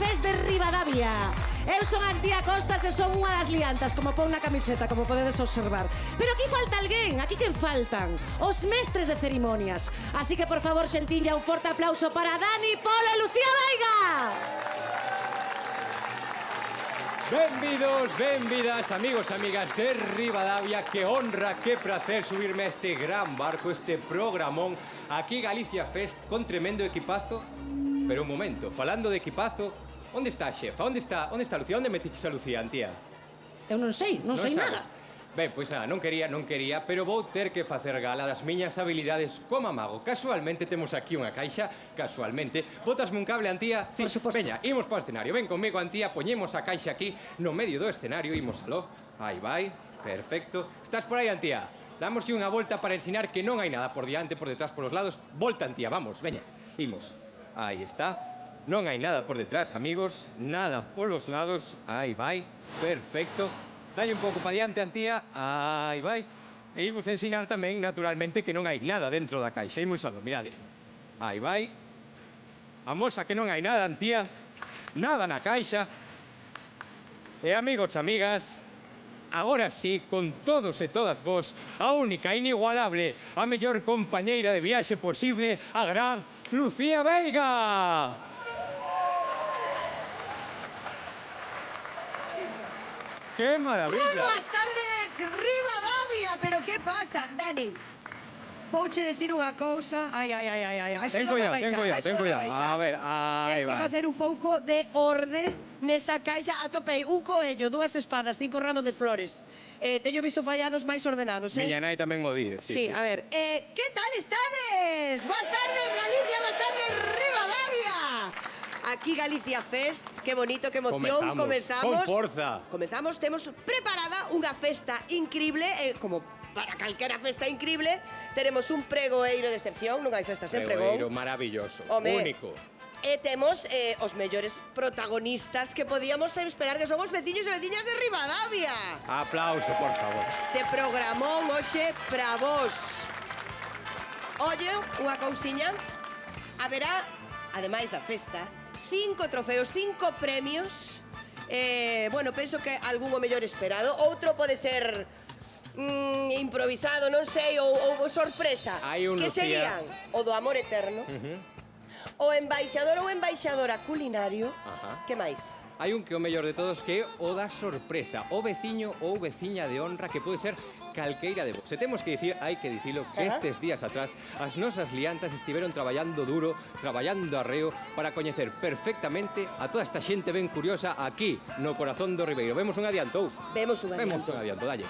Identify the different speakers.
Speaker 1: Fest de Ribadavia. Eu son Antía Costas e son unha das liantas, como pon na camiseta, como podedes observar. Pero aquí falta alguén, aquí quen faltan? Os mestres de cerimonias. Así que, por favor, xentilla, un forte aplauso para Dani, Polo e Lucía Veiga.
Speaker 2: Benvidos, benvidas, amigos e amigas de Ribadavia. Que honra, que placer subirme a este gran barco, este programón aquí Galicia Fest con tremendo equipazo. Pero un momento, falando de equipazo, onde está a xefa? Onde está Lucía? Onde metiches a Lucía, Antía?
Speaker 1: Eu non sei nada.
Speaker 2: Ben, pois nada, non quería, pero vou ter que facer gala das miñas habilidades como mago. Casualmente temos aquí unha caixa, casualmente. Bótasme un cable, Antía? Sí,
Speaker 1: por suposto.
Speaker 2: Veña, imos para o escenario. Ven conmigo, Antía, poñemos a caixa aquí no medio do escenario, imos aló. Aí vai, perfecto. Estás por aí, Antía? Dámoslle unha volta para ensinar que non hai nada por diante, por detrás, por os lados. Volta, Antía, vamos, veña, imos. Aí está. Non hai nada por detrás, amigos, nada por los lados. Aí vai, perfecto. Dalle un pouco para diante, Antía. Aí vai. E imos ensinar tamén, naturalmente, que non hai nada dentro da caixa. Imos a mirade. Aí vai. Amosa que non hai nada, Antía. Nada na caixa. E, amigos, amigas, agora sí, con todos e todas vos, a única, inigualable, a mellor compañeira de viaxe posible, a gran Lucía Veiga. ¡Qué maravilla!
Speaker 3: Buenas tardes, Ribadavia. ¿Pero qué pasa, Dani? Vouche decir unha cousa. Ai.
Speaker 2: Ten cuidado. A ver, aí
Speaker 3: Tens que
Speaker 2: va.
Speaker 3: facer un pouco de orde nesa caixa. Atopei un coello, 2 espadas, 5 ramos de flores. Teño visto fallados máis ordenados,
Speaker 2: Miña nai tamén mo di.
Speaker 3: Sí, a ver. ¿Qué tal estades? Boas tardes, Galicia, boas tardes, Ribadavia. Aquí Galicia Fest, que bonito, que emoción.
Speaker 2: Comezamos. Con forza.
Speaker 3: Comezamos, temos preparada unha festa increíble, como para calquera festa increíble. Teremos un pregoeiro de excepción, non hai festa sen pregón.
Speaker 2: Pregoeiro maravilloso,
Speaker 3: Home,
Speaker 2: único.
Speaker 3: E temos os mellores protagonistas que podíamos esperar, que son os veciños e veciñas de Ribadavia.
Speaker 2: Aplauso, por favor.
Speaker 3: Este programón hoxe para vos. Oye, unha cousiña. Haberá, ademais da festa, 5 trofeos, 5 premios. Bueno, penso que algún o mellor esperado. Outro pode ser improvisado, non sei, ou sorpresa.
Speaker 2: Hai un,
Speaker 3: que
Speaker 2: Lucía.
Speaker 3: serían o do amor eterno, o embaixador ou embaixadora culinario.
Speaker 2: Ajá.
Speaker 3: Que máis?
Speaker 2: Hai un que o mellor de todos, que é o da sorpresa. O veciño ou veciña de honra, que pode ser calqueira de vos. Se temos que dicir, hai que dicilo, que estes días atrás as nosas liantas estiveron traballando duro, traballando arreo, para coñecer perfectamente a toda esta xente ben curiosa aquí, no corazón do Ribeiro. Vemos un adianto?
Speaker 3: Vemos un adianto.
Speaker 2: Vemos un adianto, dalle.